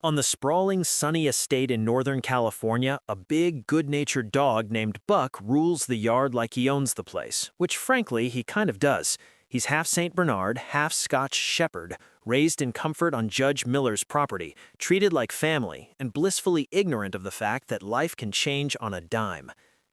On the sprawling, sunny estate in Northern California, a big, good-natured dog named Buck rules the yard like he owns the place, which frankly, he kind of does. He's half St. Bernard, half Scotch Shepherd, raised in comfort on Judge Miller's property, treated like family, and blissfully ignorant of the fact that life can change on a dime.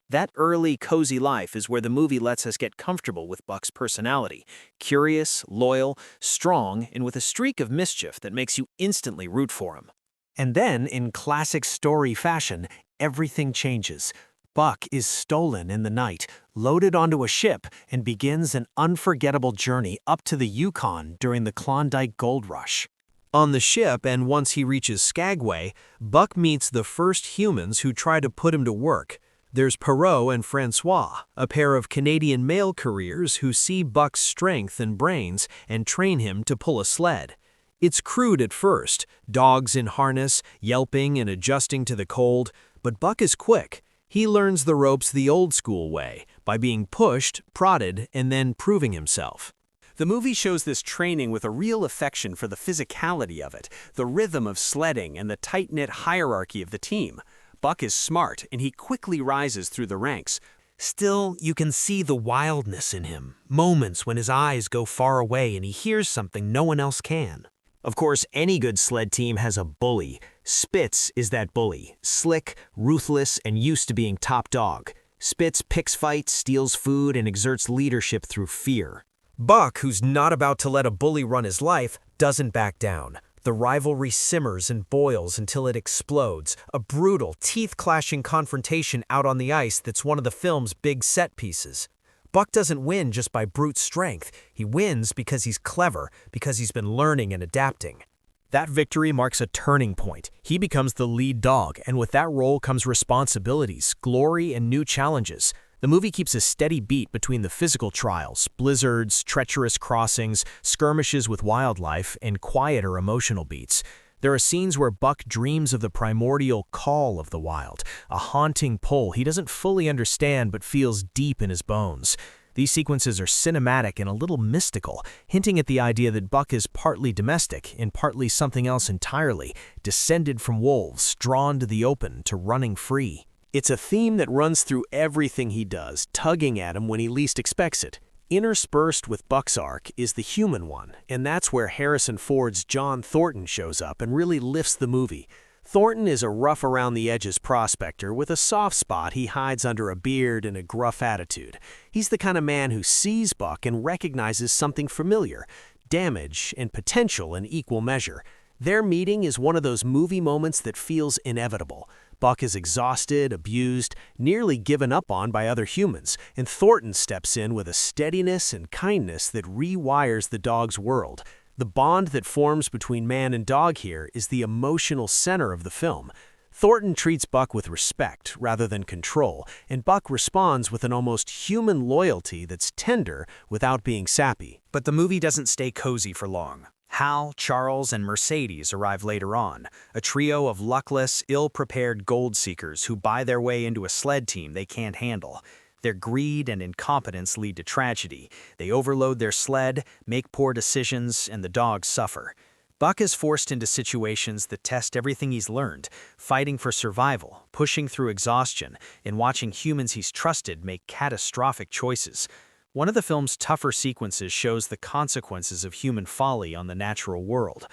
That early, cozy life is where the movie lets us get comfortable with Buck's personality. Curious, loyal, strong, and with a streak of mischief that makes you instantly root for him. And then, in classic story fashion, everything changes. Buck is stolen in the night, loaded onto a ship, and begins an unforgettable journey up to the Yukon during the Klondike Gold Rush. On the ship, and once he reaches Skagway, Buck meets the first humans who try to put him to work. There's Perrault and Francois, a pair of Canadian mail couriers who see Buck's strength and brains and train him to pull a sled. It's crude at first, dogs in harness, yelping and adjusting to the cold, but Buck is quick. He learns the ropes the old-school way, by being pushed, prodded, and then proving himself. The movie shows this training with a real affection for the physicality of it, the rhythm of sledding, and the tight-knit hierarchy of the team. Buck is smart, and he quickly rises through the ranks. Still, you can see the wildness in him, moments when his eyes go far away and he hears something no one else can. Of course, any good sled team has a bully. Spitz is that bully, slick, ruthless, and used to being top dog. Spitz picks fights, steals food, and exerts leadership through fear. Buck, who's not about to let a bully run his life, doesn't back down. The rivalry simmers and boils until it explodes, a brutal, teeth-clashing confrontation out on the ice that's one of the film's big set pieces. Buck doesn't win just by brute strength. He wins because he's clever, because he's been learning and adapting. That victory marks a turning point. He becomes the lead dog, and with that role comes responsibilities, glory, and new challenges. The movie keeps a steady beat between the physical trials, blizzards, treacherous crossings, skirmishes with wildlife, and quieter emotional beats. There are scenes where Buck dreams of the primordial call of the wild, a haunting pull he doesn't fully understand but feels deep in his bones. These sequences are cinematic and a little mystical, hinting at the idea that Buck is partly domestic and partly something else entirely, descended from wolves, drawn to the open, to running free. It's a theme that runs through everything he does, tugging at him when he least expects it. Interspersed with Buck's arc is the human one, and that's where Harrison Ford's John Thornton shows up and really lifts the movie. Thornton is a rough-around-the-edges prospector with a soft spot he hides under a beard and a gruff attitude. He's the kind of man who sees Buck and recognizes something familiar, damage and potential in equal measure. Their meeting is one of those movie moments that feels inevitable. Buck is exhausted, abused, nearly given up on by other humans, and Thornton steps in with a steadiness and kindness that rewires the dog's world. The bond that forms between man and dog here is the emotional center of the film. Thornton treats Buck with respect rather than control, and Buck responds with an almost human loyalty that's tender without being sappy. But the movie doesn't stay cozy for long. Hal, Charles, and Mercedes arrive later on, a trio of luckless, ill-prepared gold seekers who buy their way into a sled team they can't handle. Their greed and incompetence lead to tragedy. They overload their sled, make poor decisions, and the dogs suffer. Buck is forced into situations that test everything he's learned, fighting for survival, pushing through exhaustion, and watching humans he's trusted make catastrophic choices. One of the film's tougher sequences shows the consequences of human folly on the natural world.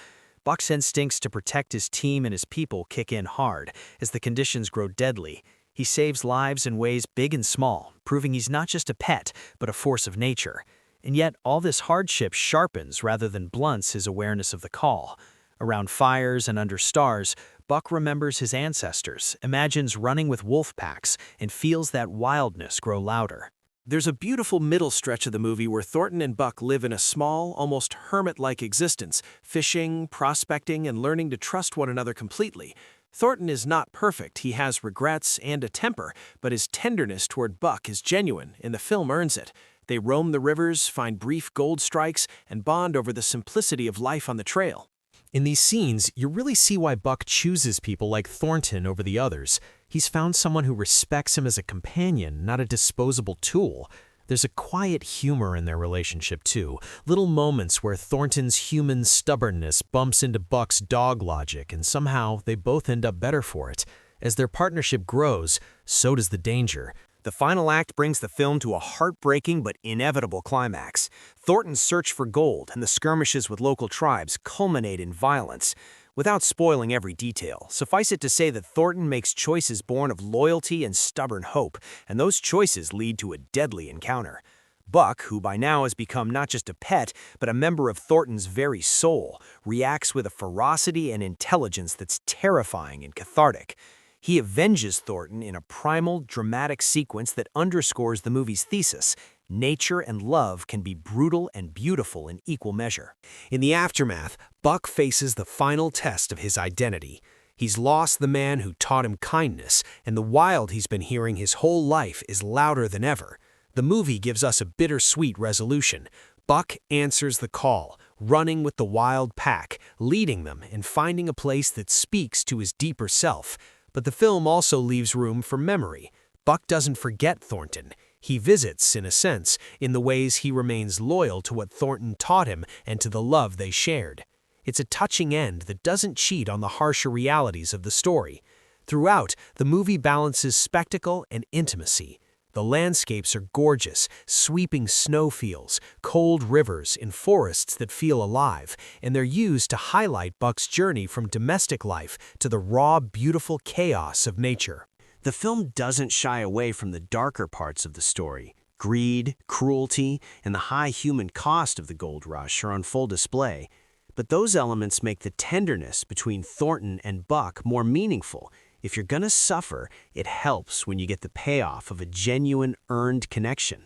Buck's instincts to protect his team and his people kick in hard as the conditions grow deadly. He saves lives in ways big and small, proving he's not just a pet, but a force of nature. And yet, all this hardship sharpens rather than blunts his awareness of the call. Around fires and under stars, Buck remembers his ancestors, imagines running with wolf packs, and feels that wildness grow louder. There's a beautiful middle stretch of the movie where Thornton and Buck live in a small, almost hermit-like existence, fishing, prospecting, and learning to trust one another completely. Thornton is not perfect, he has regrets and a temper, but his tenderness toward Buck is genuine, and the film earns it. They roam the rivers, find brief gold strikes, and bond over the simplicity of life on the trail. In these scenes, you really see why Buck chooses people like Thornton over the others. He's found someone who respects him as a companion, not a disposable tool. There's a quiet humor in their relationship, too. Little moments where Thornton's human stubbornness bumps into Buck's dog logic, and somehow they both end up better for it. As their partnership grows, so does the danger. The final act brings the film to a heartbreaking but inevitable climax. Thornton's search for gold and the skirmishes with local tribes culminate in violence. Without spoiling every detail, suffice it to say that Thornton makes choices born of loyalty and stubborn hope, and those choices lead to a deadly encounter. Buck, who by now has become not just a pet, but a member of Thornton's very soul, reacts with a ferocity and intelligence that's terrifying and cathartic. He avenges Thornton in a primal, dramatic sequence that underscores the movie's thesis: nature and love can be brutal and beautiful in equal measure. In the aftermath, Buck faces the final test of his identity. He's lost the man who taught him kindness, and the wild he's been hearing his whole life is louder than ever. The movie gives us a bittersweet resolution. Buck answers the call, running with the wild pack, leading them and finding a place that speaks to his deeper self. But the film also leaves room for memory. Buck doesn't forget Thornton. He visits, in a sense, in the ways he remains loyal to what Thornton taught him and to the love they shared. It's a touching end that doesn't cheat on the harsher realities of the story. Throughout, the movie balances spectacle and intimacy. The landscapes are gorgeous, sweeping snowfields, cold rivers, and forests that feel alive, and they're used to highlight Buck's journey from domestic life to the raw, beautiful chaos of nature. The film doesn't shy away from the darker parts of the story. Greed, cruelty, and the high human cost of the gold rush are on full display. But those elements make the tenderness between Thornton and Buck more meaningful. If you're gonna suffer, it helps when you get the payoff of a genuine, earned connection.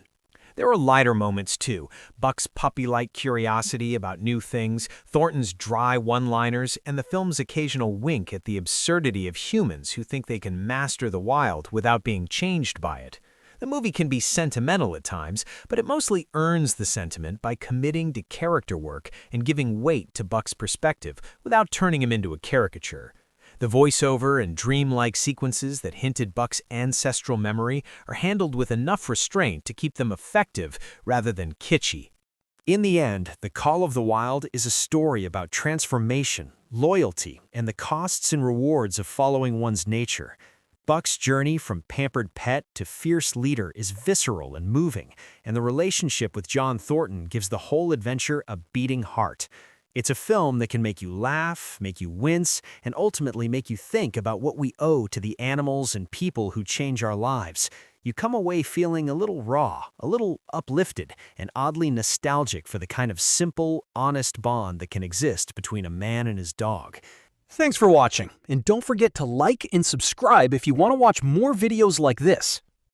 There are lighter moments, too. Buck's puppy-like curiosity about new things, Thornton's dry one-liners, and the film's occasional wink at the absurdity of humans who think they can master the wild without being changed by it. The movie can be sentimental at times, but it mostly earns the sentiment by committing to character work and giving weight to Buck's perspective without turning him into a caricature. The voiceover and dreamlike sequences that hint at Buck's ancestral memory are handled with enough restraint to keep them effective rather than kitschy. In the end, The Call of the Wild is a story about transformation, loyalty, and the costs and rewards of following one's nature. Buck's journey from pampered pet to fierce leader is visceral and moving, and the relationship with John Thornton gives the whole adventure a beating heart. It's a film that can make you laugh, make you wince, and ultimately make you think about what we owe to the animals and people who change our lives. You come away feeling a little raw, a little uplifted, and oddly nostalgic for the kind of simple, honest bond that can exist between a man and his dog. Thanks for watching, and don't forget to like and subscribe if you want to watch more videos like this.